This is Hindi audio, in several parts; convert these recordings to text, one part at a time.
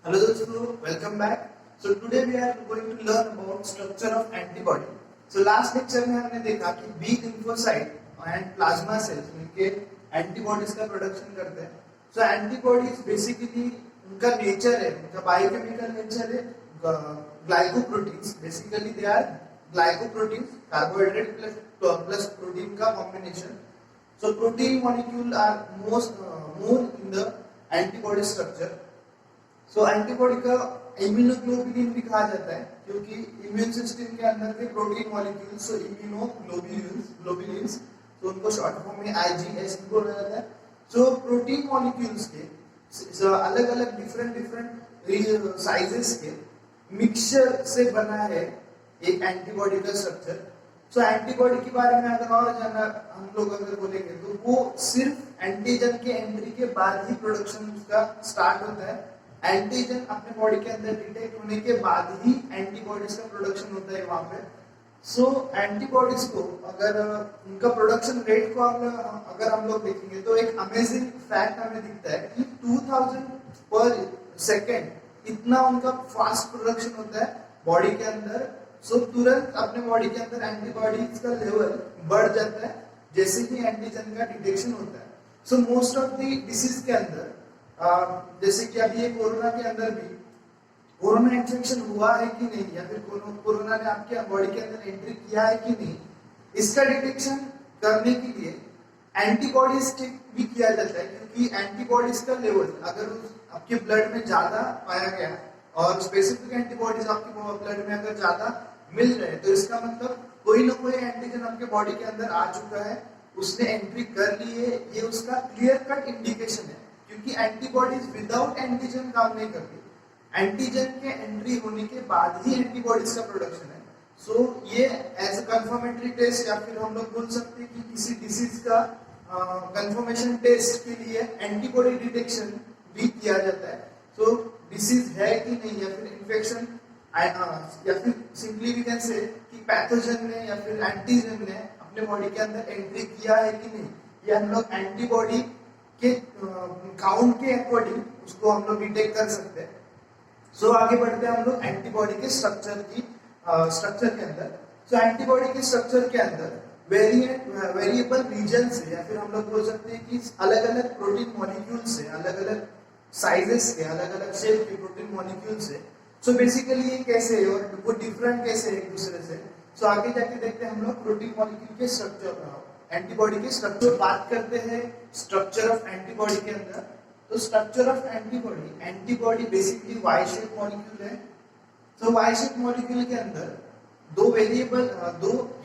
Hello दोस्तों, welcome back. So today we are going to learn about structure of antibody. So last lecture में हमने देखा कि B lymphocyte and plasma cells मिलके antibodies का production करते हैं. So antibodies basically उनका nature है, उनका biochemical nature है glycoproteins. Basically they are glycoproteins, carbohydrate plus protein का combination. So protein molecule are more in the antibody structure. So antibody का इम्यूनोग्लोबुलिन भी कहा जाता है क्योंकि इम्यून सिस्टम के अंदर के प्रोटीन मॉलिक्यूल्स सो इम्यूनोग्लोबुलिन्स तो उनको शॉर्ट फॉर्म में आईजीएस बोला जाता है. सो प्रोटीन मॉलिक्यूल्स के अलग अलग डिफरेंट साइजेस के मिक्सचर से बना है एक एंटीबॉडी का स्ट्रक्चर. सो एंटीबॉडी के बारे में अगर और जानना हम लोग अगर बोलेंगे तो वो सिर्फ एंटीजन के एंट्री के बाद ही प्रोडक्शन उसका स्टार्ट होता है. एंटीजन अपने बॉडी के अंदर डिटेक्ट होने के बाद ही एंटीबॉडीज का प्रोडक्शन होता है वहां पे. सो एंटीबॉडीज को अगर उनका प्रोडक्शन रेट को अगर हम लोग देखेंगे तो एक अमेजिंग फैक्ट हमें दिखता है कि 2000 पर सेकेंड इतना उनका फास्ट प्रोडक्शन होता है बॉडी के अंदर. सो तुरंत अपने बॉडी के अंदर एंटीबॉडीज का लेवल बढ़ जाता है जैसे ही एंटीजन का डिटेक्शन होता है. So most of the disease के अंदर जैसे कि अभी ये कोरोना के अंदर भी कोरोना इन्फेक्शन हुआ है कि नहीं या फिर कोरोना ने आपके बॉडी के अंदर एंट्री किया है कि नहीं, इसका डिटेक्शन करने के लिए एंटीबॉडीज भी किया जाता है क्योंकि एंटीबॉडीज का लेवल अगर आपके ब्लड में ज्यादा पाया गया और स्पेसिफिक एंटीबॉडीज आपके ब्लड में अगर ज्यादा मिल रहे तो इसका मतलब कोई ना कोई एंटीजन आपके बॉडी के अंदर आ चुका है, उसने एंट्री कर ली है. ये उसका क्लियर कट इंडिकेशन है क्योंकि एंटीबॉडीज विदाउट एंटीजन काम नहीं करती. एंटीजन के एंट्री होने के बाद ही एंटीबॉडीज का प्रोडक्शन है. सो ये एज अ कंफर्मेटरी टेस्ट या फिर हम लोग बोल सकते हैं कि किसी डिसीज का कंफर्मेशन टेस्ट के लिए एंटीबॉडी डिटेक्शन भी किया जाता है. सो डिसीज है कि नहीं या फिर इन्फेक्शन या फिर सिंपली वी कैन से कि पैथोजन ने या फिर एंटीजन ने अपने बॉडी के अंदर एंट्री किया है कि नहीं, ये हम लोग एंटीबॉडी के काउंट के अकॉर्डिंग उसको हम लोग डिटेक्ट कर सकते हैं. सो आगे बढ़ते हैं हम लोग एंटीबॉडी के स्ट्रक्चर के अंदर. सो एंटीबॉडी के स्ट्रक्चर के अंदर वेरिएबल रीजन से या फिर हम लोग बोल सकते हैं कि अलग अलग प्रोटीन मॉलिक्यूल से, अलग अलग साइजेस के, अलग अलग शेप के प्रोटीन मॉलिक्यूल से. सो बेसिकली ये कैसे है और वो डिफरेंट कैसे है एक दूसरे से. सो आगे जाके देखते हैं हम लोग प्रोटीन मॉलिक्यूल के स्ट्रक्चर, एंटीबॉडी के स्ट्रक्चर बात करते हैं. स्ट्रक्चर ऑफ एंटीबॉडी के अंदर तो structure of antibody basically Y shape molecule है. तो वाई शेप मॉलिक्यूल के अंदर दो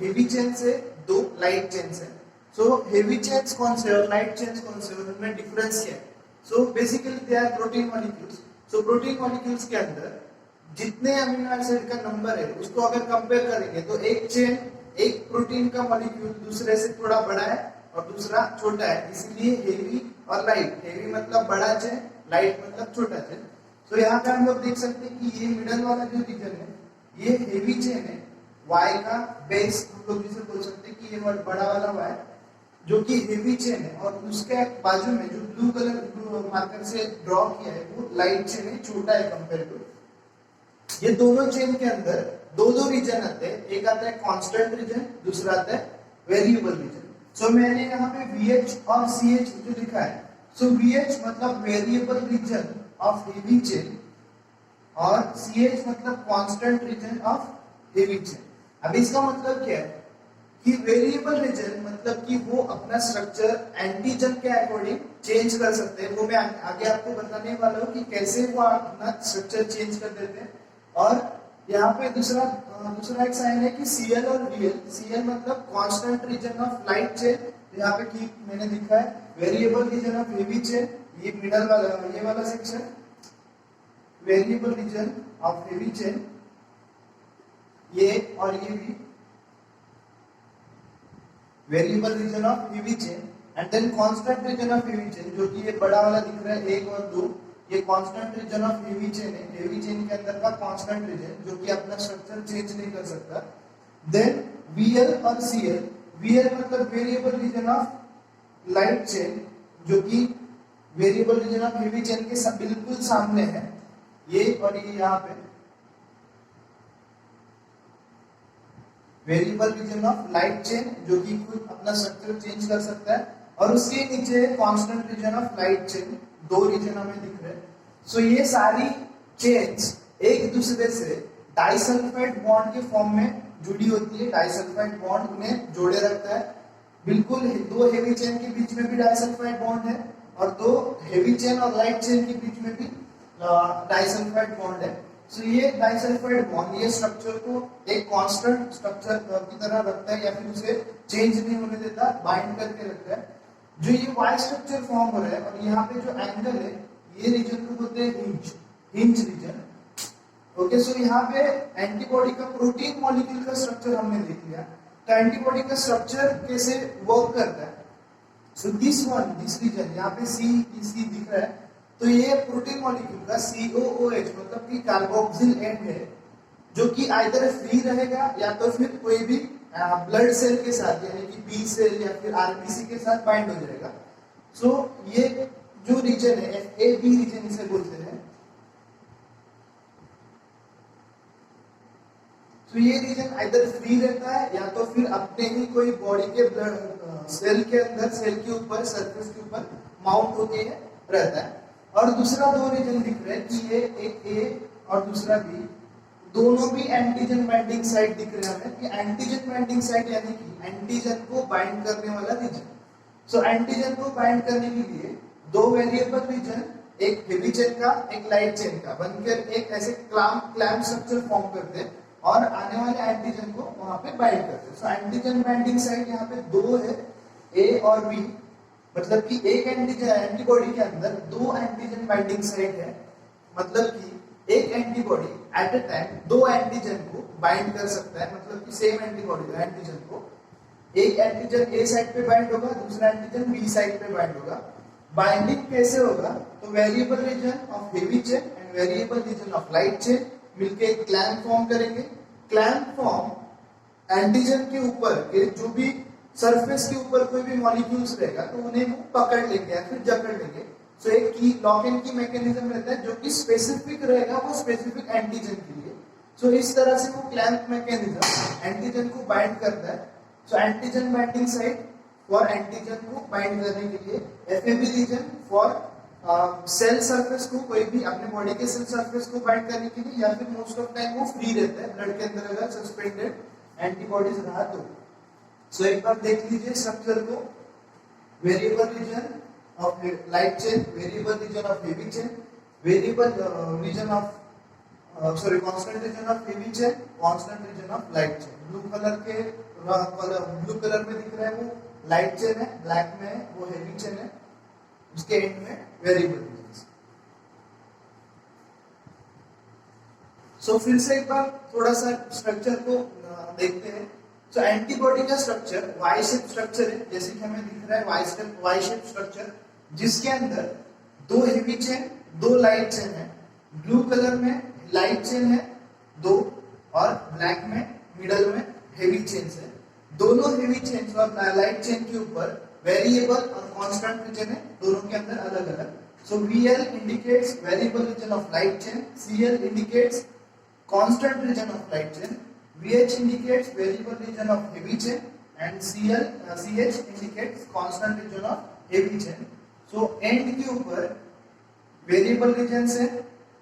हेवी चेन्स है, दो लाइट चेन्स है. सो हेवी चेन्स कौन से और लाइट चेन्स कौन से और उनमें डिफरेंस क्या है. So basically they are protein molecules. So protein molecules के अंदर जितने अमीनो एसिड का नंबर है उसको अगर कंपेयर करेंगे तो एक प्रोटीन का मॉलिक्यूल दूसरे से थोड़ा बड़ा है और दूसरा छोटा है, इसलिए हेवी और लाइट. हेवी मतलब बड़ा चेन, लाइट मतलब छोटा चेन. तो यहाँ पे हम लोग देख सकते हैं कि ये मिडल वाला जो रीजन है ये हेवी चेन है, वाई का बेस हम लोग जिसे बोल सकते हैं कि ये बड़ा वाला वाई जो कि हेवी चेन है और उसके बाजू में जो ब्लू कलर मार्कर से ड्रॉ किया है वो लाइट चेन है, छोटा है कंपेयर टू. ये दोनों चेन के अंदर दो रीजन आते हैं, एक आता है कांस्टेंट रीजन, दूसरा आता है वेरिएबल रीजन. सो मैंने यहाँ पे VH और CH जो लिखा है. सो VH मतलब variable region of heavy chain और CH मतलब constant region of heavy chain. अब इसका मतलब क्या है कि वेरिएबल रीजन मतलब कि वो अपना स्ट्रक्चर एंटीजन के अकॉर्डिंग चेंज कर सकते हैं. वो मैं आगे आपको बताने वाला हूँ कि कैसे वो अपना स्ट्रक्चर चेंज कर देते हैं. और यहाँ पे दूसरा एक साइन है कि Cl और Vl. Cl मतलब constant region of light chain, यहाँ पे की मैंने लिखा है variable region of heavy chain. ये मिडल वाला ये वाला section variable region of heavy chain, ये और ये भी variable region of heavy chain. And then constant region of heavy chain जो कि ये बड़ा वाला दिख रहा है 1 और 2, ये constant region of heavy chain है. हेवी चेन के अंदर का कांस्टेंट रीजन जो कि अपना स्ट्रक्चर चेंज नहीं कर सकता. देन Vl और Cl. Vl मतलब variable region of light chain जो कि variable region of heavy chain के बिल्कुल सामने है. ये और ये यहाँ पे variable region of light chain जो कि खुद अपना स्ट्रक्चर चेंज कर सकता है, और उसके नीचे है constant region of light chain, दो रीजन हमें दिख रहे हैं। सो ये सारी चेन्स एक दूसरे से डाइसल्फाइड बॉन्ड के फॉर्म में जुड़ी होती है, डाइसल्फाइड बॉन्ड उन्हें जोड़े रखता है। बिल्कुल दो हेवी चेन के बीच में भी डाइसल्फाइड बॉन्ड है, और दो हेवी चेन और लाइट चेन के बीच में भी डाइसल्फाइड बॉन्ड है। सो ये डाइसल्फाइड बॉन्ड ये स्ट्रक्चर को एक कांस्टेंट स्ट्रक्चर की तरह रखता है, या फिर उसे चेंज नहीं होने देता, बाइंड करके रखता है। जो ये वाई स्ट्रक्चर फॉर्म हो रहा है, और यहाँ पे जो एंगल है ये रीजन को बोलते हैं हिंज रीजन। ओके, सो यहाँ पे एंटीबॉडी का प्रोटीन मॉलिक्यूल का स्ट्रक्चर हमने देख लिया। तो एंटीबॉडी का स्ट्रक्चर कैसे वर्क करता है, सो दिस रीजन यहाँ पे सी दिख रहा है, तो ये प्रोटीन मॉलिक्यूल का COOH मतलब कि कार्बोक्सिल एंड है, जो कि आइदर फ्री रहेगा या तो फिर कोई भी ब्लड सेल के साथ यानी कि बी सेल या फिर आरबीसी के साथ बाइंड हो जाएगा। सो ये जो रीजन है FAB रीजन इसे बोलते हैं। तो ये रीजन आइदर फ्री रहता है या तो फिर अपने ही कोई बॉडी के ब्लड सेल के अंदर, सेल के ऊपर, सरफेस के ऊपर माउंट होके रहता है। और दूसरा दो रीजन दिख रहे हैं कि ये एक A और दूसरा B, दोनों भी एंटीजन बाइंडिंग साइट दिख रहे हैं कि एंटीजन बाइंडिंग साइट यानी कि एंटीजन को बाइंड करने वाला रीजन। सो एंटीजन को बाइंड करने के लिए दो वेरिएबल रीजन, एक हेवी चेन का एक लाइट चेन का बनकर एक ऐसे क्लैम्प स्ट्रक्चर फॉर्म करते हैं और आने वाले एंटीजन को वहां पे बाइंड करते हैं। सो एंटीजन बाइंडिंग साइट यहाँ पे दो है, A और B, मतलब कि एक एंटीबॉडी के अंदर दो एंटीजन बाइंडिंग साइट है, मतलब कि एक एंटीबॉडी एट अ टाइम दो एंटीजन को बाइंड कर सकता है, मतलब कि सेम एंटीबॉडी का एंटीजन को एक एंटीजन A साइड पे बाइंड होगा, दूसरा एंटीजन B साइड पे बाइंड होगा। बाइंडिंग कैसे होगा, तो variable region of heavy chain and variable region of light chain मिलके एक क्लैम्प फॉर्म करेंगे। क्लैम्प फॉर्म एंटीजन के ऊपर के जो भी सरफेस के ऊपर कोई भी मॉलिक्यूल्स रहेगा तो उन्हें वो पकड़ लेंगे या फिर जकड़ लेंगे। सो एक की लॉक एंड की मैकेनिज्म रहता है जो कि स्पेसिफिक रहेगा वो स्पेसिफिक एंटीजन के लिए। सो इस तरह से वो क्लैंप मैकेनिज्म एंटीजन को बाइंड करता है। So antigen binding site for antigen को बाइंड करने के लिए, FAB region for cell surface को, कोई भी अपने बॉडी के सेल सरफेस को बाइंड करने के लिए, या फिर मोस्ट ऑफ टाइम वो फ्री रहता है ब्लड के अंदर अगर सस्पेंडेड एंटीबॉडीज रहा तो। सो एक बार देख लीजिए स्ट्रक्चर को, variable region of light chain, variable region of heavy chain, variable region of constant region of heavy chain, constant region of light chain. Blue colour में दिख रहा है वो लाइट चेन है, ब्लैक में है वो हेवी चेन है, उसके एंड में वेरिएबल रीजन। सो फिर से एक बार थोड़ा सा स्ट्रक्चर को देखते हैं। तो एंटीबॉडी का स्ट्रक्चर वाई शेप स्ट्रक्चर है, जैसे कि हमें दिख रहा है वाई शेप स्ट्रक्चर, जिसके अंदर दो हेवी चेन दो लाइट चेन है। ब्लू कलर में लाइट चेन है दो, और ब्लैक में मिडल में हेवी चेन है। दोनों हेवी चेन और लाइट चेन के ऊपर वेरिएबल और कांस्टेंट रीजन है, दोनों के अंदर अलग अलग। सो VL indicates variable region of light chain, CL indicates constant region of light chain, VH indicates variable region of heavy chain, and CH indicates constant region of heavy chain. So end के ऊपर variable regions है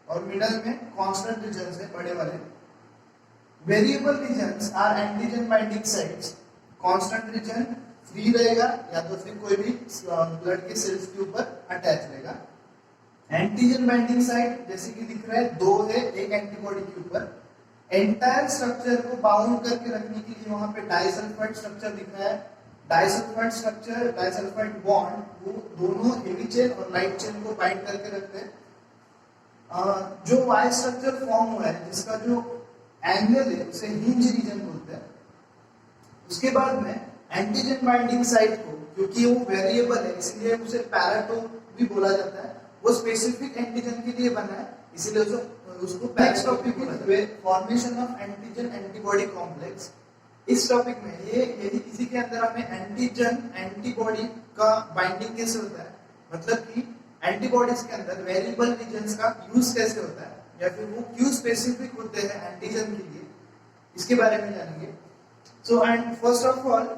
और middle में constant regions है बड़े वाले। Variable regions are antigen binding sites. Constant region free रहेगा या तो फिर कोई भी ब्लड के सेल्स के ऊपर अटैच रहेगा। एंटीजन बाइंडिंग साइट जैसे कि दिख रहा है दो है एक एंटीबॉडी के ऊपर। एंटायर स्ट्रक्चर को बाउंड करके रखने के लिए वहां पे डाइसल्फाइड स्ट्रक्चर दिख रहा है। डाइसल्फाइड स्ट्रक्चर, डाइसल्फाइड बॉन्ड वो दोनों हेवी चेन और लाइट चेन को बाइंड करके रखते हैं। जो वाई स्ट्रक्चर फॉर्म हुआ है जिसका जो एंगल है उसे हिंज रीजन बोलते हैं। उसके बाद में एंटीजन बाइंडिंग साइट को, क्योंकि वो वेरिएबल है इसलिए उसे पैराटोम भी बोला जाता है, वो स्पेसिफिक एंटीजन के लिए बना है इसीलिए उसको नेक्स्ट टॉपिक है formation of antigen antibody complex. इस टॉपिक में ये इसी के अंदर हमें एंटीजन एंटीबॉडी का बाइंडिंग कैसे होता है, मतलब कि एंटीबॉडीज के अंदर वेरिएबल रीजन्स का यूज कैसे होता है, या फिर वो क्यों स्पेसिफिक होते हैं एंटीजन के लिए, इसके बारे में जानेंगे। So and first of all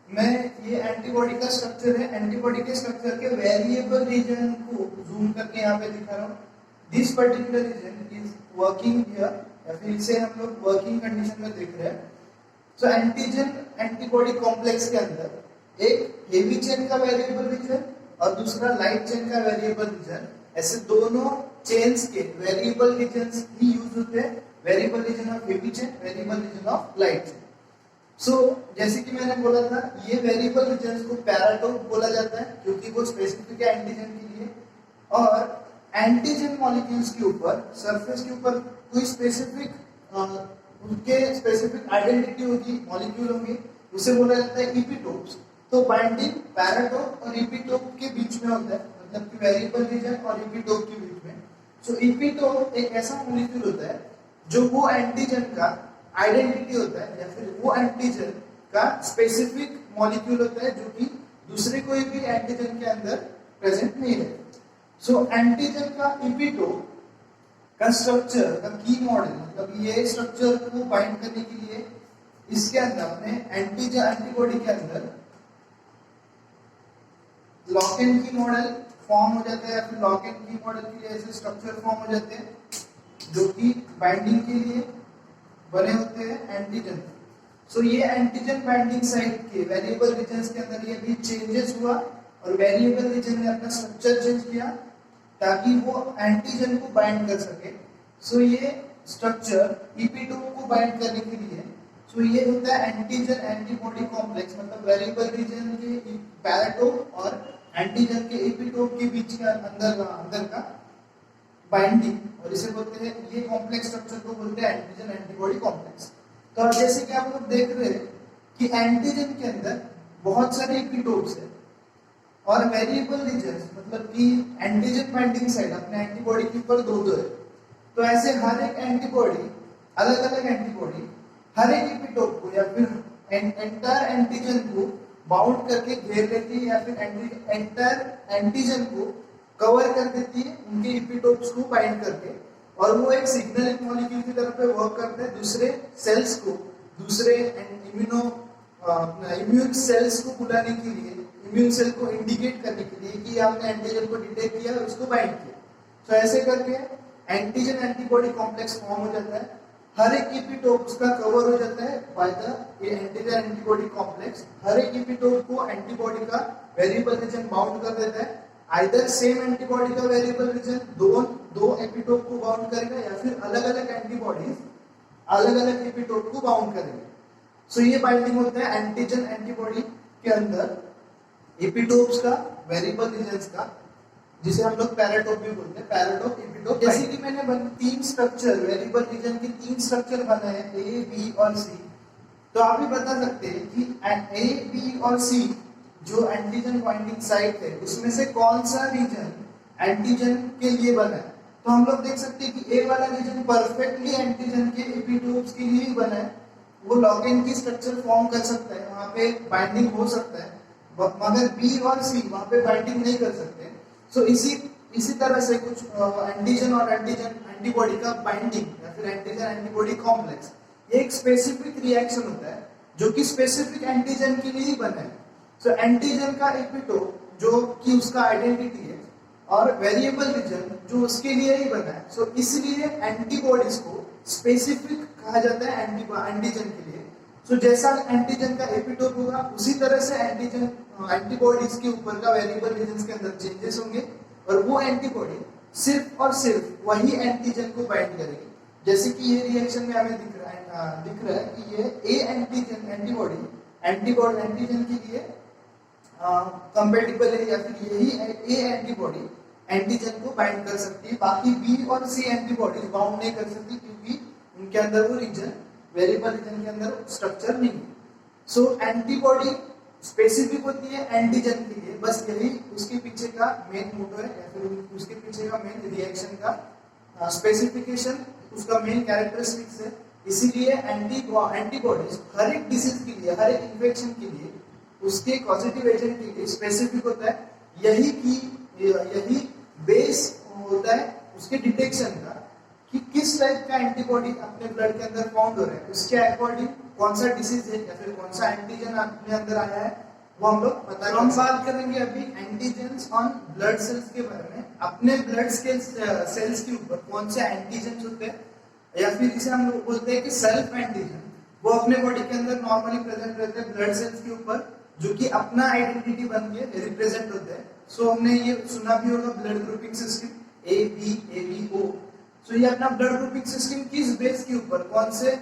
मैं ये एंटीबॉडी का स्ट्रक्चर है, एंटीबॉडी के स्ट्रक्चर के वेरिएबल रीजन को जूम करके यहाँ पे दिखा रहा हूँ। This particular region is working here, या फिर इसे हम लोग वर्किंग कंडीशन में देख रहे हैं। सो एंटीजन एंटीबॉडी कॉम्प्लेक्स के अंदर एक हेवी चेन का वेरिएबल रीजन और दूसरा लाइट चेन का वेरिएबल रीजन, ऐसे दोनों चेन्स के वेरिएबल रीजन्स ही यूज होते हैं, variable region of heavy chain, variable region of light chain. So जैसे कि मैंने बोला था, ये वेरिएबल रीजन्स को पैराटोप बोला जाता है क्योंकि वो स्पेसिफिक है एंटीजन के लिए। और एंटीजन मॉलिक्यूल्स के ऊपर, सरफेस के ऊपर कोई स्पेसिफिक उनके स्पेसिफिक आइडेंटिटी होगी, मॉलिक्यूल होंगे, उसे बोला जाता है इपिटोप्स। तो बाइंडिंग पैराटोप और इपिटोप के बीच में होता है, मतलब कि वेरिएबल रीजन और इपिटोप के बीच में। सो इपिटोप एक ऐसा मॉलिक्यूल होता है जो वो एंटीजन का आइडेंटिटी होता है, या फिर वो एंटीजन का स्पेसिफिक मॉलिक्यूल होता है जो कि दूसरे कोई भी एंटीजन के अंदर प्रेजेंट नहीं है। सो एंटीजन का इपिटोप का स्ट्रक्चर का की मॉडल, मतलब ये स्ट्रक्चर को बाइंड करने के लिए इसके अंदर में एंटीजन एंटीबॉडी के अंदर लॉक एंड की मॉडल फॉर्म हो जाता है, या फिर लॉक एंड की मॉडल के लिए ऐसे स्ट्रक्चर फॉर्म हो जाते हैं जो कि बाइंडिंग के लिए बने होते हैं एंटीजन। सो ये एंटीजन बाइंडिंग साइट के वेरिएबल रीजन्स के अंदर ये भी चेंजेस हुआ और वेरिएबल रीजन ने अपना स्ट्रक्चर चेंज किया ताकि वो एंटीजन को बाइंड कर सके। सो ये स्ट्रक्चर इपिटोप को बाइंड करने के लिए, सो ये होता है एंटीजन एंटीबॉडी कॉम्प्लेक्स, मतलब वेरिएबल रीजन के पैराटोप और एंटीजन के इपिटोप के बीच का अंदर का बाइंडिंग, और इसे बोलते हैं, ये कॉम्प्लेक्स स्ट्रक्चर को बोलते हैं एंटीजन एंटीबॉडी कॉम्प्लेक्स। तो अब जैसे कि आप लोग देख रहे हैं कि एंटीजन के अंदर बहुत सारे इपिटोप्स है और वेरिएबल रीजन, मतलब कि एंटीजन बाइंडिंग साइट अपने एंटीबॉडी के ऊपर दो है। तो ऐसे हर एक एंटीबॉडी, अलग अलग एंटीबॉडी हर एक इपिटोप को या फिर एंटायर एंटीजन को बाउंड करके घेर लेती है, या फिर एंटायर एंटीजन को कवर कर देती है उनके इपिटोप्स को बाइंड करके, और वो एक सिग्नलिंग मॉलिक्यूल की तरह पे वर्क करते हैं दूसरे सेल्स को, दूसरे इम्यून सेल्स को बुलाने के लिए, इम्यून सेल को इंडिकेट करने के लिए कि आपने एंटीजन को डिटेक्ट किया और उसको बाइंड किया। तो ऐसे करके एंटीजन एंटीबॉडी कॉम्प्लेक्स फॉर्म हो जाता है, हर एक इपिटोप उसका कवर हो जाता है by the antigen antibody complex. हर एक इपिटोप को एंटीबॉडी का वेरिएबल रीजन बाउंड कर देता है, आइदर सेम एंटीबॉडी का वेरिएबल रीजन दो एपिटोप को बाउंड करेगा, या फिर अलग अलग एंटीबॉडीज अलग अलग एपिटोप को बाउंड करेंगे। सो ये बाइंडिंग होता है एंटीजन एंटीबॉडी के अंदर एपिटोप्स का, वेरिएबल रीजन्स का, जिसे हम लोग पैराटोप भी बोलते हैं, पैराटोप एपिटोप। जैसे कि मैंने तीन स्ट्रक्चर, वेरिएबल रीजन के तीन स्ट्रक्चर बनाए हैं, ए, बी और सी। तो आप भी बता सकते हैं कि ए, बी और सी जो एंटीजन बाइंडिंग साइट है उसमें से कौन सा रीजन एंटीजन के लिए बना है। तो हम लोग देख सकते हैं कि ए वाला रीजन परफेक्टली एंटीजन के एपिटोप्स के लिए ही बना है, वो लॉक एंड की स्ट्रक्चर फॉर्म कर सकता है, वहां पे बाइंडिंग हो सकता है, मगर बी और सी वहां पे बाइंडिंग नहीं कर सकते। सो इसी तरह से कुछ एंटीजन और एंटीजन एंटीबॉडी का बाइंडिंग या फिर एंटीजन एंटीबॉडी कॉम्प्लेक्स, ये एक स्पेसिफिक रिएक्शन होता है जो कि स्पेसिफिक एंटीजन के लिए ही बना है। सो एंटीजन का एपिटोप जो कि उसका आइडेंटिटी है और वेरिएबल रीजन जो उसके लिए ही बना है। सो इसलिए एंटीबॉडीज को स्पेसिफिक कहा जाता है एंटीजन के लिए। सो जैसा एंटीजन का एपिटोप होगा उसी तरह से एंटीबॉडीज के ऊपर का वेरिएबल रीजन के अंदर चेंजेस होंगे, और वो एंटीबॉडी सिर्फ और सिर्फ वही एंटीजन को बाइंड करेगी। जैसे कि ये रिएक्शन में हमें दिख रहा है कि ये ए एंटीजन एंटीबॉडी एंटीजन के लिए कंपेटिबल है, या फिर यही ए एंटीबॉडी एंटीजन को बाइंड कर सकती है, बाकी बी और सी एंटीबॉडीज बाउंड नहीं कर सकती क्योंकि उनके अंदर वो रीजन, वेरिएबल रीजन के अंदर स्ट्रक्चर नहीं है। सो एंटीबॉडी स्पेसिफिक होती है एंटीजन के लिए, बस यही उसके पीछे का मेन मोटो है, या फिर उसके पीछे का मेन रिएक्शन का स्पेसिफिकेशन, उसका मेन कैरेक्टरिस्टिक्स है। इसीलिए एंटीबॉडीज हर एक डिसीज के लिए, हर एक इन्फेक्शन के लिए उसके पॉजिटिव एजेंट के लिए स्पेसिफिक होता है। यही बेस होता है उसके डिटेक्शन का, कि किस टाइप का एंटीबॉडी अपने ब्लड के अंदर फाउंड हो रहा है, उसके अकॉर्डिंग कौन सा डिसीज है या फिर कौन सा एंटीजन अपने अंदर आया है वो हम लोग पता। हम बात करेंगे अभी एंटीजेंस ऑन ब्लड सेल्स के बारे में। अपने ब्लड सेल्स के ऊपर कौन से एंटीजेंस होते हैं या फिर इसे हम लोग बोलते हैं कि सेल्फ एंटीजन, वो अपने बॉडी के अंदर नॉर्मली प्रेजेंट रहते हैं ब्लड सेल्स के ऊपर, जो कि अपना आइडेंटिटी बन के रिप्रेजेंट होते हैं। सो हमने ये सुना भी होगा blood grouping system A B O. So ये अपना ब्लड ग्रुपिंग सिस्टम किस बेस के ऊपर, कौन से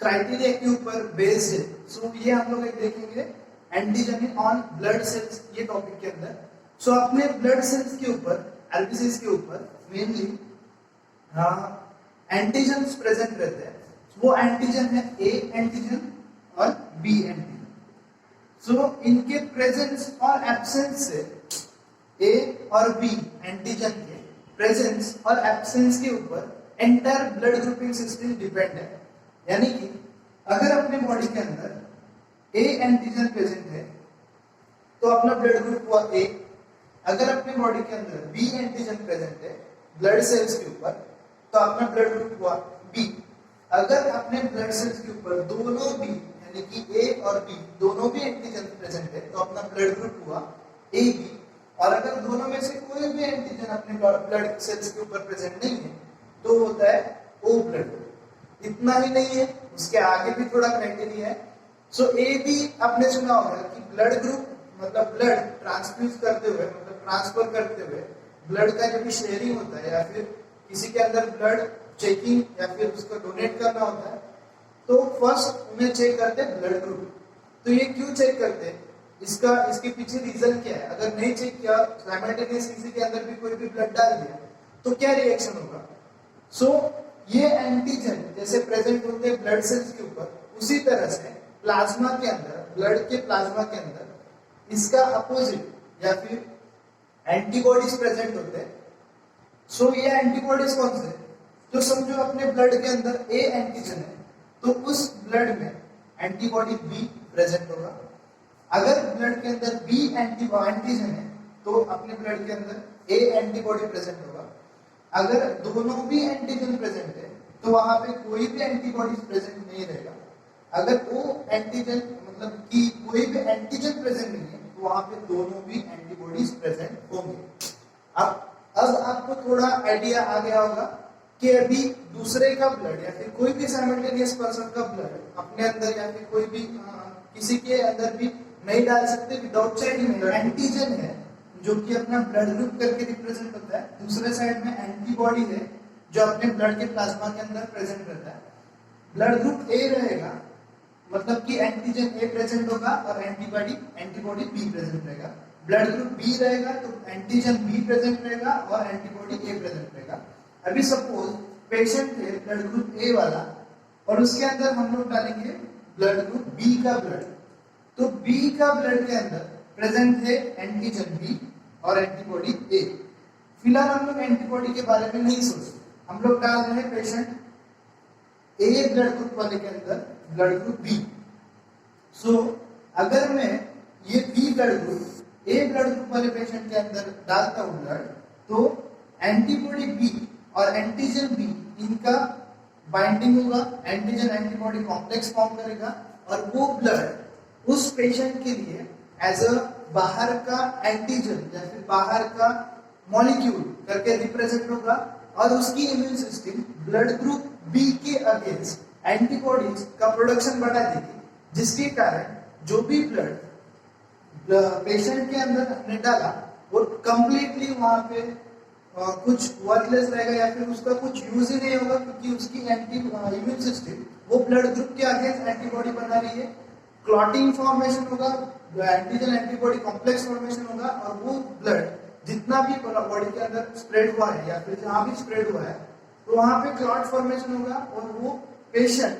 क्राइटेरिया के ऊपर बेस्ड है, सो ये हम लोग एक देखेंगे एंटीजन ऑन ब्लड सेल्स ये टॉपिक के अंदर। सो अपने ब्लड सेल्स के ऊपर एलबीसीज के ऊपर मेनली एंटीजन प्रेजेंट रहते हैं। वो एंटीजन है ए एंटीजन और बी एंटीजन। सो इनके प्रेजेंस और एब्सेंस से ए और बी एंटीजन के प्रेजेंस और एब्सेंस के ऊपर entire blood grouping system depend है। यानी कि अगर अपने बॉडी के अंदर ए एंटीजन प्रेजेंट है तो अपना ब्लड ग्रुप हुआ ए। अगर अपने बॉडी के अंदर बी एंटीजन प्रेजेंट है ब्लड सेल्स के ऊपर तो अपना ब्लड ग्रुप हुआ बी। अगर अपने ब्लड सेल्स के ऊपर दोनों बी यानी कि ए और बी दोनों भी एंटीजन प्रेजेंट है तो अपना ब्लड ग्रुप हुआ ए बी। और अगर दोनों में से कोई भी एंटीजन अपने ब्लड सेल्स के ऊपर प्रेजेंट नहीं है तो होता है ओ ब्लड ग्रुप। इतना ही नहीं है, उसके आगे भी थोड़ा क्राइटेरिया है। सो ए बी आपने सुना होगा कि ब्लड ग्रुप मतलब ब्लड ट्रांसफ्यूज करते हुए मतलब ट्रांसफर करते हुए ब्लड का जो भी शेयरिंग होता है या फिर किसी के अंदर ब्लड चेकिंग या फिर उसको डोनेट करना होता है तो फर्स्ट उन्हें चेक करते हैं ब्लड ग्रुप। तो ये क्यों चेक करते हैं, इसके पीछे रीजन क्या है? अगर नहीं चेक किया साइमल्टेनियस किसी के अंदर भी कोई भी ब्लड डाल दिया तो क्या रिएक्शन होगा? सो ये एंटीजन जैसे प्रेजेंट होते हैं ब्लड सेल्स के ऊपर, उसी तरह से प्लाज्मा के अंदर ब्लड के प्लाज्मा के अंदर इसका अपोजिट या फिर एंटीबॉडीज प्रेजेंट होते हैं। सो ये एंटीबॉडीज कौन से? तो समझो अपने ब्लड के अंदर ए एंटीजन है तो उस ब्लड में एंटीबॉडी बी प्रेजेंट होगा। अगर ब्लड के अंदर बी एंटीजन है तो अपने ब्लड के अंदर ए एंटीबॉडी प्रेजेंट होगा। अगर दोनों भी एंटीजन प्रेजेंट है तो वहां पे कोई भी एंटीबॉडी प्रेजेंट नहीं रहेगा। अगर वो एंटीजन मतलब कि कोई भी एंटीजन प्रेजेंट नहीं है तो वहां पे दोनों भी एंटीबॉडीज प्रेजेंट होंगे। अब आपको थोड़ा आइडिया आ गया होगा कि अभी दूसरे का ब्लड या फिर कोई भी साइमल्टेनियस पर्सन का ब्लड अपने अंदर या फिर कोई भी किसी के अंदर भी नहीं डाल सकते विदाउट चेकिंग। एंटीजन है जो कि अपना ब्लड ग्रुप करके रिप्रेजेंट होता है, दूसरे साइड में एंटीबॉडी है जो अपने ब्लड के प्लाज्मा के अंदर प्रेजेंट रहता है। ब्लड ग्रुप ए रहेगा मतलब कि एंटीजन ए प्रेजेंट होगा और एंटीबॉडी बी प्रेजेंट रहेगा। ब्लड ग्रुप बी रहेगा तो एंटीजन बी प्रेजेंट रहेगा और एंटीबॉडी ए प्रेजेंट रहेगा। अभी सपोज पेशेंट है ब्लड ग्रुप ए वाला और उसके अंदर हम लोग डालेंगे ब्लड ग्रुप बी का ब्लड, तो बी का ब्लड के अंदर प्रेजेंट है एंटीजन बी और एंटीबॉडी ए। फिलहाल हम लोग एंटीबॉडी के बारे में नहीं सोचते, हम लोग डाल रहे हैं पेशेंट ए ब्लड ग्रुप वाले के अंदर ब्लड ग्रुप बी। सो अगर मैं ये B blood group A blood group वाले पेशेंट के अंदर डालता हूं ब्लड तो एंटीबॉडी बी और एंटीजन बी इनका बाइंडिंग होगा, एंटीजन एंटीबॉडी कॉम्प्लेक्स फॉर्म करेगा और वो ब्लड उस पेशेंट के लिए एज अ बाहर का एंटीजन या फिर बाहर का मॉलिक्यूल करके रिप्रेजेंट होगा और उसकी immune system blood group B के अगेंस्ट एंटीबॉडीज का प्रोडक्शन बढ़ा देगी, जिसके कारण जो भी ब्लड पेशेंट के अंदर हमने डाला वो कंप्लीटली वहां पे कुछ वर्थलेस रहेगा या फिर उसका कुछ यूज ही नहीं होगा, क्योंकि उसकी इम्यून सिस्टम वो ब्लड ग्रुप के अगेंस्ट एंटीबॉडी बना रही है। क्लॉटिंग फॉर्मेशन होगा, एंटीजन एंटीबॉडी कॉम्प्लेक्स फॉर्मेशन होगा और वो ब्लड जितना भी बॉडी के अंदर स्प्रेड हुआ है या फिर जहां भी स्प्रेड हुआ है तो वहां पे क्लॉट फॉर्मेशन होगा और वो पेशेंट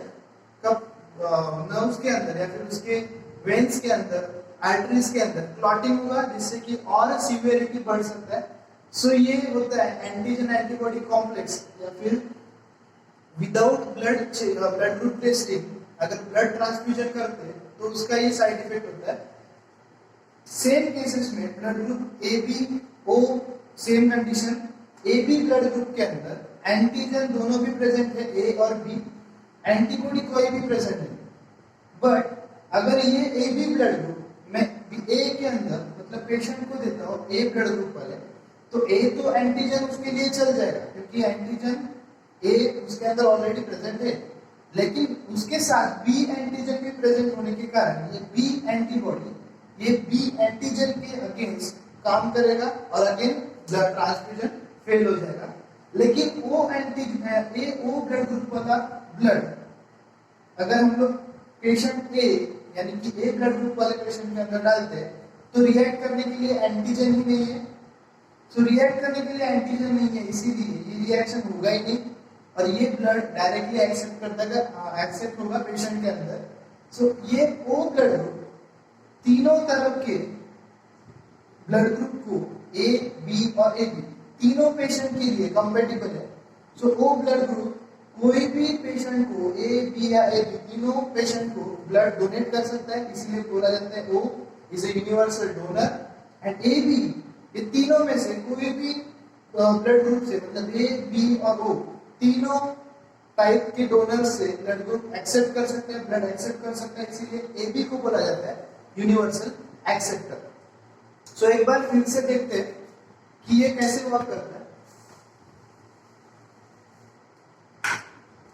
का नर्व्स के अंदर या फिर उसके वेन्स के अंदर आर्टरीज के अंदर क्लॉटिंग होगा, जिससे कि और सीवियरिटी बढ़ सकता है। सो ये होता है एंटीजन एंटीबॉडी कॉम्प्लेक्स या फिर विदाउट ब्लड ग्रुप टेस्टिंग अगर ब्लड ट्रांसफ्यूजन करते हैं तो उसका ये साइड इफेक्ट होता है। सेम केसेस में blood group A B O same condition, A B blood group के अंदर एंटीजन दोनों भी प्रेजेंट है ए और बी, एंटीबॉडी कोई भी प्रेजेंट है, बट अगर ये ए बी ब्लड ग्रुप मैं ए के अंदर मतलब पेशेंट को देता हूँ ए ब्लड ग्रुप वाले, तो ए तो एंटीजन उसके लिए चल जाएगा क्योंकि एंटीजन ए उसके अंदर ऑलरेडी प्रेजेंट है, लेकिन उसके साथ बी एंटीजन भी प्रेजेंट होने के कारण ये बी एंटीबॉडी ये बी एंटीजन के अगेंस्ट काम करेगा और अगेन ब्लड ट्रांसफ्यूजन फेल हो जाएगा। लेकिन O antigen A O blood group वाला ब्लड अगर हम लोग पेशेंट ए यानी कि ए ब्लड ग्रुप वाले पेशेंट के अंदर डालते हैं तो रिएक्ट करने के लिए एंटीजन ही नहीं है, सो रिएक्ट करने के लिए एंटीजन नहीं है, इसीलिए ये रिएक्शन होगा ही नहीं और ये ब्लड डायरेक्टली एक्सेप्ट होगा पेशेंट के अंदर। सो ये ओ ब्लड ग्रुप तीनों तरफ के ब्लड ग्रुप को ए बी और ए बी तीनों पेशेंट के लिए कंपेटिबल है। सो ओ ब्लड ग्रुप कोई भी पेशेंट को ए बी या ए बी तीनों पेशेंट को ब्लड डोनेट कर सकता है, इसलिए बोला जाता है O is a universal donor. And A B ये तीनों में से कोई भी ब्लड ग्रुप से मतलब ए बी और ओ तीनों टाइप के डोनर से ब्लड ग्रुप एक्सेप्ट कर सकते हैं, ब्लड एक्सेप्ट कर सकते हैं, इसीलिए ए बी को बोला जाता है यूनिवर्सल एक्सेप्टर। सो एक बार फिर से देखते हैं कि ये कैसे वर्क करता है।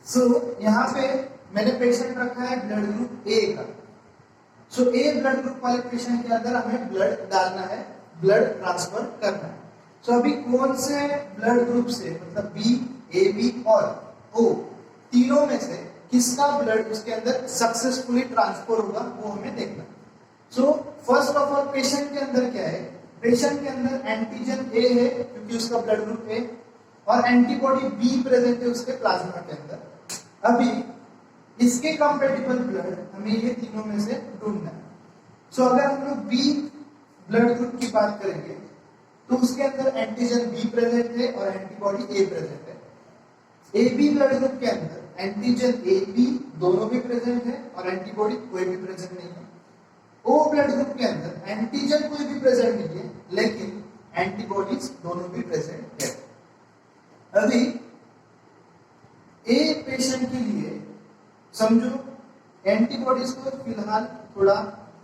सो यहाँ पे मैंने पेशेंट रखा है ब्लड ग्रुप ए का। सो ए ब्लड ग्रुप वाले पेशेंट के अंदर हमें ब्लड डालना है, ब्लड ट्रांसफर करना है। सो अभी कौन से ब्लड ग्रुप से मतलब बी ए बी और ओ तीनों में से किसका ब्लड उसके अंदर सक्सेसफुली ट्रांसफर होगा वो हमें देखना है। So first of all patient के अंदर क्या है, पेशेंट के अंदर एंटीजन ए है क्योंकि उसका ब्लड ग्रुप ए और एंटीबॉडी बी प्रेजेंट है उसके प्लाज्मा के अंदर। अभी इसके कंपेटिबल ब्लड हमें ये तीनों में से ढूंढना है। सो अगर हम लोग बी ब्लड ग्रुप की बात करेंगे तो उसके अंदर एंटीजन बी प्रेजेंट है और एंटीबॉडी ए प्रेजेंट है। ए बी ब्लड ग्रुप के अंदर एंटीजन ए बी दोनों भी प्रेजेंट है और एंटीबॉडी कोई भी प्रेजेंट नहीं है। ओ ब्लड ग्रुप के अंदर एंटीजन कोई भी प्रेजेंट नहीं है लेकिन एंटीबॉडीज दोनों भी प्रेजेंट है। अभी ए पेशेंट के लिए समझो एंटीबॉडीज को फिलहाल थोड़ा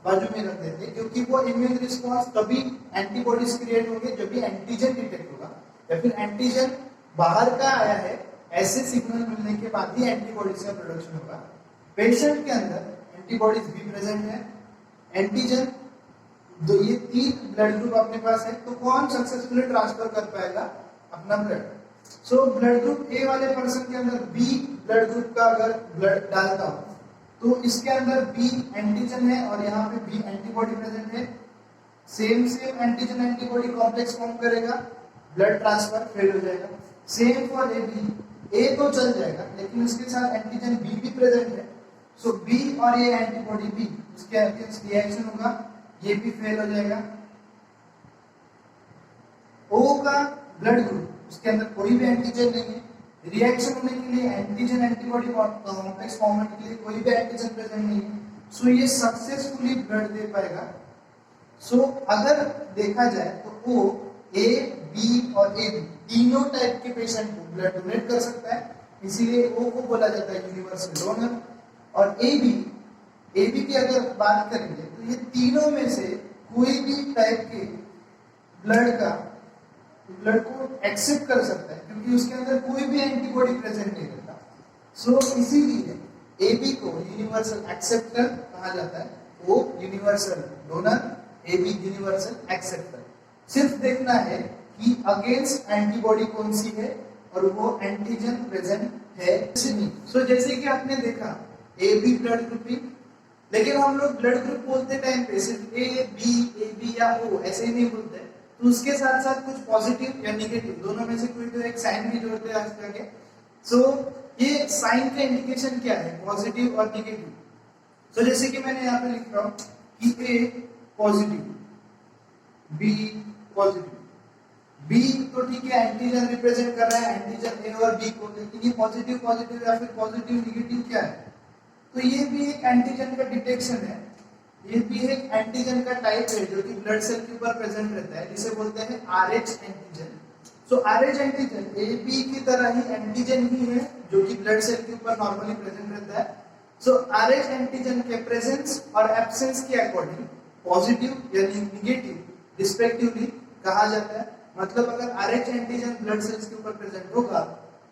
बाजू में रख देते हैं क्योंकि वो इम्यून रिस्पॉन्स तभी एंटीबॉडीज क्रिएट होंगे जब भी एंटीजन डिटेक्ट होगा या फिर एंटीजन बाहर का आया है ऐसे सिग्नल मिलने के बाद ही एंटीबॉडीज का प्रोडक्शन होगा। पेशेंट के अंदर एंटीबॉडीज भी प्रेजेंट है, एंटीजन दो ये तीन ब्लड ग्रुप अपने पास है, तो कौन सक्सेसफुली ट्रांसफर कर पाएगा अपना ब्लड। सो ब्लड ग्रुप ए वाले पर्सन के अंदर बी ब्लड ग्रुप का अगर ब्लड डालता हूं तो इसके अंदर बी एंटीजन है और यहाँ पे बी एंटीबॉडी प्रेजेंट है, same antigen antibody complex form करेगा, ब्लड ट्रांसफर फेल हो जाएगा। सेम फॉर ए बी, ए तो चल जाएगा लेकिन उसके साथ एंटीजन बी भी प्रेजेंट है, सो बी और ये एंटीबॉडी बी उसके अगेंस्ट रिएक्शन होगा, ये भी फेल हो जाएगा। ओ का ब्लड ग्रुप उसके अंदर कोई भी एंटीजन नहीं है, रिएक्शन होने के लिए एंटीजन एंटीबॉडी कॉम्प्लेक्स फॉर्म होने के लिए कोई भी एंटीजन प्रेजेंट नहीं है, सो ये सक्सेसफुली ब्लड दे पाएगा। सो अगर देखा जाए तो ओ ए बी और ए बी तीनों टाइप के पेशेंट को ब्लड डोनेट कर सकता है, इसीलिए ओ को बोला जाता है यूनिवर्सल डोनर। और ए बी की अगर बात करेंगे तो ये तीनों में से कोई भी टाइप के ब्लड को एक्सेप्ट कर सकता है क्योंकि उसके अंदर कोई भी एंटीबॉडी प्रेजेंट नहीं रहता। सो इसीलिए ए बी को यूनिवर्सल एक्सेप्टर कहा जाता है, O universal donor, A B universal acceptor. सिर्फ देखना है कि अगेंस्ट एंटीबॉडी कौन सी है और वो एंटीजन प्रेजेंट है नहीं। सो जैसे कि आपने देखा ए बी ब्लड ग्रुपिंग, लेकिन हम लोग ब्लड ग्रुप बोलते टाइम पे सिर्फ ए बी या ओ ऐसे ही नहीं बोलते, तो उसके साथ साथ कुछ पॉजिटिव या नेगेटिव दोनों में से कोई तो एक साइन भी जोड़ते हैं आज आगे। सो ये साइन का इंडिकेशन क्या है, पॉजिटिव और नेगेटिव। सो जैसे कि मैंने यहाँ पे लिख रहा हूँ कि ए पॉजिटिव, बी पॉजिटिव, बी तो ठीक है एंटीजन रिप्रेजेंट कर रहा है एंटीजन ए और बी को, लेकिन ये पॉजिटिव या फिर पॉजिटिव नेगेटिव क्या है, तो ये भी एक एंटीजन का डिटेक्शन है, ये भी एक एंटीजन का टाइप है जो कि ब्लड सेल के ऊपर प्रेजेंट रहता है, जिसे बोलते हैं RH एंटीजन। सो RH एंटीजन AB की तरह ही एंटीजन ही है जो कि ब्लड सेल के ऊपर नॉर्मली प्रेजेंट रहता है. सो RH एंटीजन के प्रेजेंस और एब्सेंस के अकॉर्डिंग पॉजिटिव यानी निगेटिव रिस्पेक्टिवली कहा जाता है. मतलब अगर RH एंटीजन ब्लड सेल्स के ऊपर प्रेजेंट होगा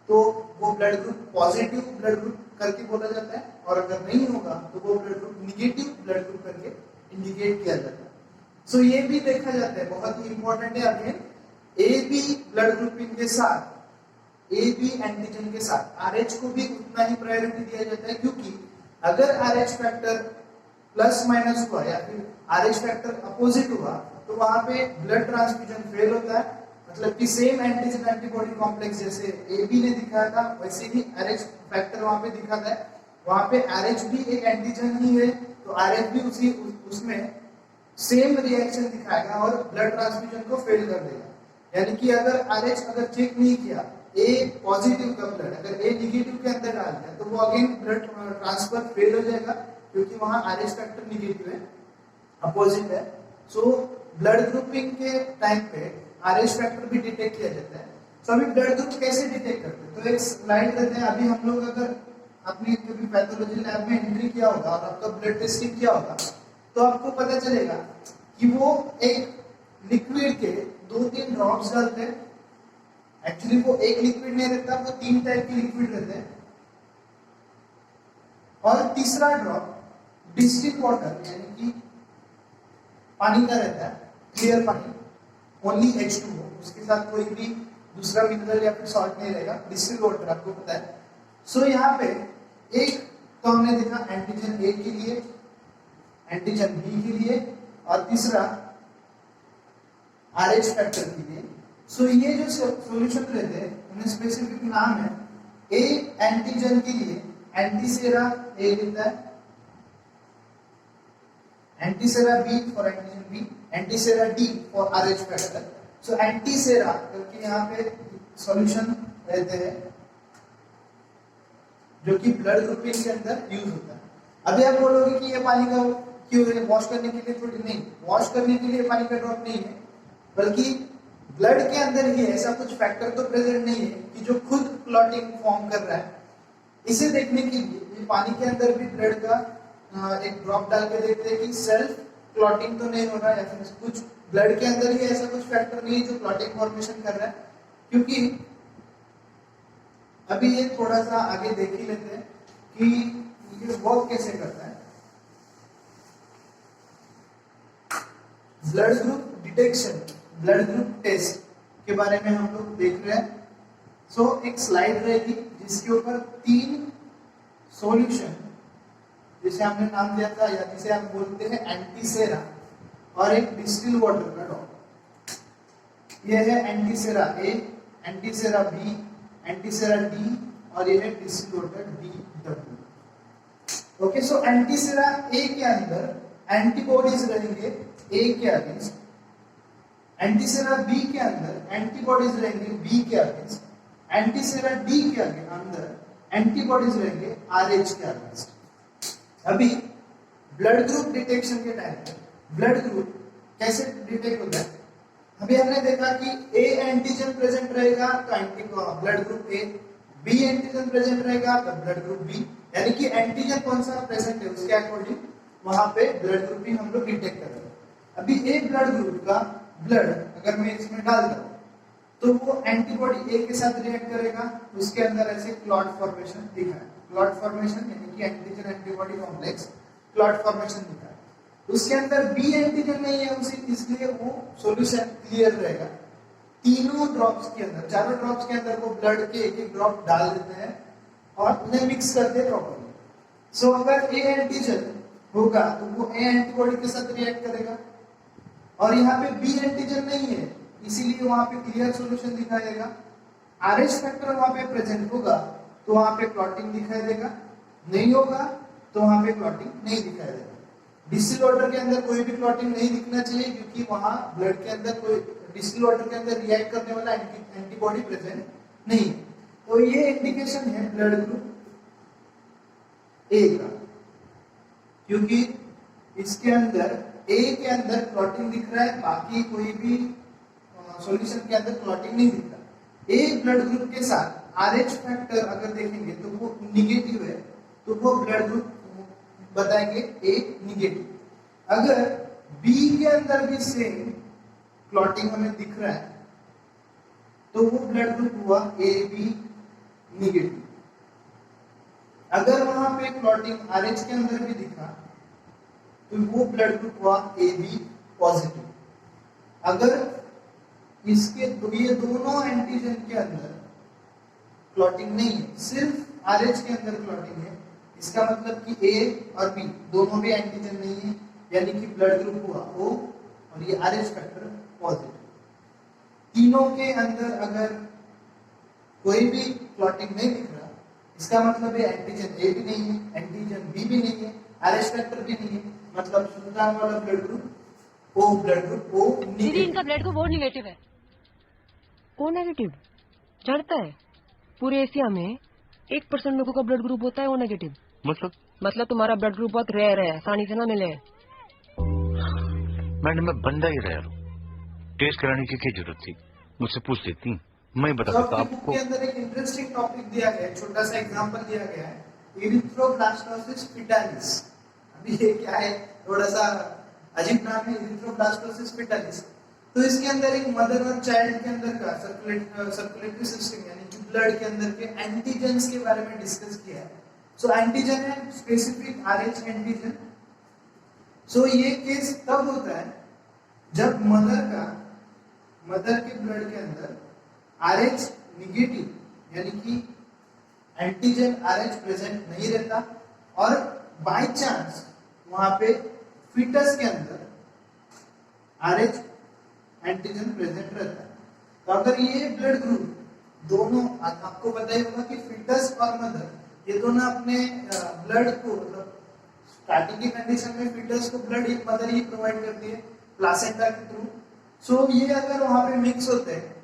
तो वो blood group positive blood group करके बोला जाता है, और अगर नहीं होगा तो वो blood group negative blood group करके इंडिकेट किया जाता है. सो ये भी देखा जाता है, बहुत ही इंपॉर्टेंट है. अगेन AB ब्लड ग्रुपिंग के साथ AB एंटीजन के साथ RH को भी उतना ही प्रायोरिटी दिया जाता है, क्योंकि अगर RH फैक्टर प्लस माइनस हुआ या फिर RH फैक्टर अपोजिट हुआ तो वहां पे ब्लड ट्रांसफ्यूजन फेल होता है. मतलब कि सेम एंटीजन एंटीबॉडी कॉम्प्लेक्स जैसे AB ने दिखाया था वैसे ही RH फैक्टर वहां पे दिखाता है. वहां पे RH भी एक एंटीजन ही है तो RH भी उसमें सेम रिएक्शन दिखाएगा और ब्लड ट्रांसफ्यूजन को फेल कर देगा. यानी कि अगर RH अगर चेक नहीं किया A पॉजिटिव का ब्लड अगर A निगेटिव के अंदर डाल दिया तो वो अगेन ब्लड ट्रांसफर फेल हो जाएगा, क्योंकि वहां RH फैक्टर निगेटिव है, अपोजिट है. सो ब्लड ग्रुपिंग के टाइम पे RH फैक्टर भी डिटेक्ट किया जाता है. तो अभी ब्लड ग्रुप कैसे डिटेक्ट करते हैं, तो एक स्लाइड रहता है. अभी हम लोग अगर आपने कभी पैथोलॉजी लैब में एंट्री किया होगा और आपका ब्लड टेस्टिंग किया होगा तो आपको पता चलेगा कि वो एक लिक्विड के 2-3 ड्रॉप्स डालते हैं. एक्चुअली वो एक लिक्विड नहीं रहता, वो 3 टाइप के लिक्विड रहते हैं. और तीसरा ड्रॉप डिस्टिल वाटर यानी कि पानी का रहता है, क्लियर पानी, ओनली H2O, उसके साथ कोई भी दूसरा मिनरल या फिर सॉल्ट नहीं रहेगा, डिस्टिल वाटर आपको पता है. सो यहाँ पे एक तो हमने देखा एंटीजन A के लिए, एंटीजन B के लिए और तीसरा RH फैक्टर के लिए. सो ये जो सॉल्यूशन रहते हैं उन्हें स्पेसिफिक नाम है. A एंटीजन के लिए एंटीसेरा A लेता है, antisera B for antigen B, antisera D for RH factor. So antisera करके यहाँ पे सॉल्यूशन रहते हैं जो कि ब्लड ग्रुपिंग के अंदर यूज होता है. अभी आप बोलोगे कि ये पानी का क्यों है, वॉश करने के लिए थोड़ी नहीं, वॉश करने के लिए पानी का ड्रॉप नहीं है, बल्कि ब्लड के अंदर ही ऐसा कुछ फैक्टर तो प्रेजेंट नहीं है कि जो खुद क्लॉटिंग फॉर्म कर रहा है. इसे देखने के लिए ये पानी के अंदर भी ब्लड का एक ड्रॉप डाल के देखते हैं कि सेल्फ क्लॉटिंग तो नहीं हो रहा है या फिर कुछ ब्लड के अंदर ही ऐसा कुछ फैक्टर नहीं है जो क्लॉटिंग फॉर्मेशन कर रहा है. क्योंकि अभी ये थोड़ा सा आगे देख ही लेते हैं कि ये वर्क कैसे करता है. Blood group detection, blood group test के बारे में हम लोग देख रहे हैं. सो एक स्लाइड रहेगी जिसके ऊपर 3 सॉल्यूशन, जिसे हमने नाम दिया था या जिसे हम बोलते हैं एंटीसेरा, और एक डिस्टिल वाटर का ड्रॉप. यह है antisera A, antisera B, antisera D और यह है distil water DW. Okay, so antisera A के अंदर एंटीबॉडीज रहेंगे A के अगेंस्ट, एंटीसेरा B के अंदर एंटीबॉडीज रहेंगे B के अगेंस्ट, एंटीसेरा D के अंदर एंटीबॉडीज रहेंगे RH के अगेंस्ट. अभी ब्लड ग्रुप डिटेक्शन के टाइम पे ब्लड ग्रुप कैसे डिटेक्ट होता है. अभी हमने देखा कि A एंटीजन प्रेजेंट रहेगा तो blood group A, B antigen present रहेगा तो ब्लड ग्रुप B. यानी कि एंटीजन कौन सा प्रेजेंट है उसके अकॉर्डिंग वहां पे ब्लड ग्रुपिंग हम लोग डिटेक्ट कर रहे हैं. अभी A ब्लड ग्रुप का ब्लड अगर मैं इसमें डाल दूं तो वो एंटीबॉडी A के साथ रिएक्ट करेगा, उसके अंदर ऐसे क्लॉट फॉर्मेशन दिखा है. क्लॉट फॉर्मेशन यानी कि antigen antibody complex clot formation दिखा है. उसके अंदर B एंटीजन नहीं है उसी, इसलिए वो सॉल्यूशन क्लियर रहेगा. तीनों ड्रॉप्स के अंदर, चारों ड्रॉप्स के अंदर वो ब्लड के एक ड्रॉप डाल देते हैं और उन्हें मिक्स करते हैं प्रॉपर्ली. सो अगर A एंटीजन होगा तो वो A एंटीबॉडी के साथ रिएक्ट करेगा, और यहाँ पे B एंटीजन नहीं है इसीलिए वहां पे क्लियर सॉल्यूशन दिखाई देगा. RH फैक्टर वहां पे प्रेजेंट होगा तो वहां पे क्लॉटिंग दिखाई देगा, नहीं होगा तो वहां पे क्लॉटिंग नहीं दिखाई देगा. डिस्टिल वाटर के अंदर कोई भी क्लॉटिंग नहीं दिखना चाहिए क्योंकि वहां ब्लड के अंदर कोई डिस्टिल वाटर के अंदर रिएक्ट करने वाला एंटीबॉडी प्रेजेंट नहीं है. तो ये इंडिकेशन है ब्लड ग्रुप A का, क्योंकि इसके अंदर A के अंदर क्लॉटिंग दिख रहा है, बाकी कोई भी सॉल्यूशन के अंदर क्लॉटिंग नहीं दिख रहा. ए ब्लड ग्रुप के साथ RH फैक्टर अगर देखेंगे तो वो निगेटिव है, तो वो ब्लड ग्रुप बताएंगे ए निगेटिव। अगर बी के अंदर भी सेम क्लॉटिंग हमें दिख रहा है तो वो ब्लड ग्रुप हुआ ए बी निगेटिव। अगर वहां पे क्लॉटिंग RH के अंदर भी दिखा तो वो ब्लड ग्रुप हुआ ए बी पॉजिटिव। अगर इसके ये दोनों एंटीजन के अंदर क्लॉटिंग नहीं है, सिर्फ RH के अंदर क्लॉटिंग है, इसका मतलब कि ए और बी दोनों भी एंटीजन नहीं है, यानी कि ब्लड ग्रुप हुआ O और ये RH फैक्टर पॉजिटिव। तीनों के अंदर अगर कोई भी क्लॉटिंग नहीं दिख रहा, इसका मतलब है एंटीजन ए भी नहीं है, एंटीजन बी भी नहीं है, RH फैक्टर भी नहीं है, मतलब सुल्तान वाला blood group O blood group O दीदी इनका ब्लड ग्रुप O निगेटिव है। ओ नेगेटिव चढ़ता है पूरे एशिया में 1% लोगों का ब्लड ग्रुप होता है ओ नेगेटिव। मतलब तुम्हारा ब्लड ग्रुप बहुत रेयर है, आसानी से ना मिले। मैडम मैं बंदा ही रेयर हूँ, टेस्ट कराने की क्या जरूरत थी, मुझसे पूछ लेती, मैं बता देता आपको। के अंदर एक इंटरेस्टिंग टॉपिक दिया गया है, छोटा सा एग्जांपल दिया गया है, इरिथ्रोब्लास्टोसिस फिटालिस। अभी ये क्या है, थोड़ा सा अजीब नाम है, इरिथ्रोब्लास्टोसिस फिटालिस। तो इसके अंदर एक मदर और चाइल्ड के अंदर का सर्कुलेटरी सिस्टम यानी कि ब्लड के अंदर के एंटीजेंस के बारे में डिस्कस किया है। सो एंटीजन है स्पेसिफिक RH एंटीजन। सो ये केस तब होता है जब मदर के ब्लड के अंदर RH निगेटिव यानी कि एंटीजन RH प्रेजेंट नहीं रहता और बाय चांस वहां पे फीटस के अंदर RH एंटीजन प्रेजेंट रहता है। तो अगर ये ब्लड ग्रुप दोनों, आपको पता ही होगा कि फीटस और मदर ये दोनों अपने ब्लड को, मतलब स्टार्टिंग की कंडीशन में फीटस को ब्लड एक मदर ही प्रोवाइड करती है प्लासेंटा के थ्रू। सो ये अगर वहां पे मिक्स होते हैं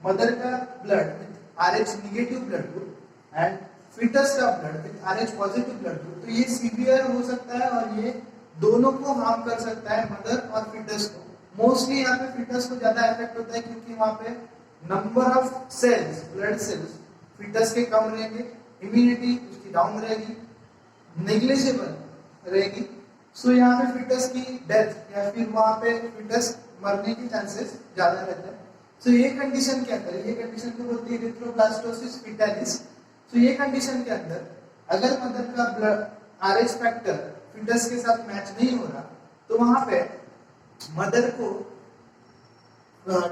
मदर का blood with RH negative blood group and foetus का blood with RH positive blood group, तो ये सीवियर हो सकता है और ये दोनों को हार्म कर सकता है, मदर और फीटस को। मोस्टली यहाँ पे फीटस को ज्यादा इफेक्ट होता है क्योंकि वहां पे number of cells, blood cells fetus के कम रहेंगे, इम्यूनिटी उसकी डाउन रहेगी, नेग्लिजिबल रहेगी। सो यहाँ पे फीटस की डेथ या फिर वहां पे फीटस मरने की चांसेस ज्यादा रहते हैं। सो ये कंडीशन के अंदर, ये कंडीशन को बोलते हैं इरिथ्रोब्लास्टोसिस फिटालिस। सो ये कंडीशन के अंदर अगर मदर का ब्लड RH फैक्टर फीटस के साथ मैच नहीं हो रहा तो वहां पे मदर को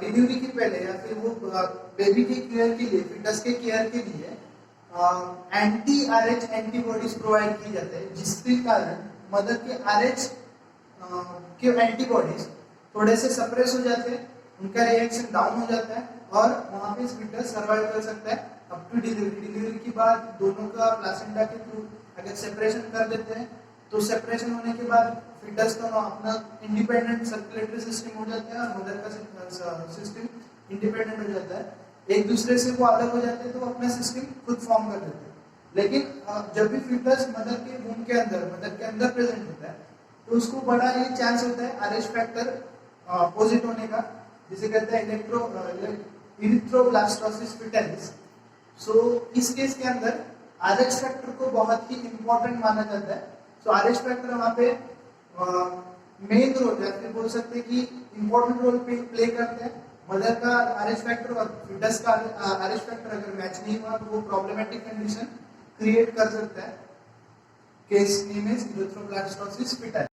डिलीवरी के पहले या फिर वो बेबी के केयर के लिए, फीटस के केयर के लिए एंटी RH एंटीबॉडीज प्रोवाइड की जाते हैं, जिसके कारण मदर के RH के एंटीबॉडीज थोड़े से सप्रेस हो जाते हैं, उनका रिएक्शन डाउन हो जाता है और वहां पे फीटस सर्वाइव कर सकता है अप टू डिलीवरी। डिलीवरी के बाद दोनों का प्लासेंटा के थ्रू अगर सेपरेशन कर देते हैं तो सेपरेशन होने के बाद फीटस का अपना इंडिपेंडेंट सर्कुलेटरी सिस्टम हो जाता है और मदर का सिस्टम इंडिपेंडेंट हो जाता है, एक दूसरे से वो अलग हो जाते हैं तो वो अपना सिस्टम खुद फॉर्म कर देते हैं। लेकिन जब भी फीटस मदर के वूम के अंदर प्रेजेंट होता है तो उसको बड़ा ये चांस होता है RH फैक्टर अपोजिट होने का, जिसे कहते हैं इरिथ्रोब्लास्टोसिस फिटालिस। सो इस केस के अंदर RH फैक्टर को बहुत ही इंपॉर्टेंट माना जाता है। सो RH फैक्टर वहां पे मेन रोल या फिर बोल सकते हैं कि इंपॉर्टेंट रोल प्ले करते हैं। मदर का RH फैक्टर और फीटस का RH फैक्टर अगर मैच नहीं हुआ तो वो प्रॉब्लमेटिक कंडीशन क्रिएट कर सकता है। Case name is erythroblastosis fetalis.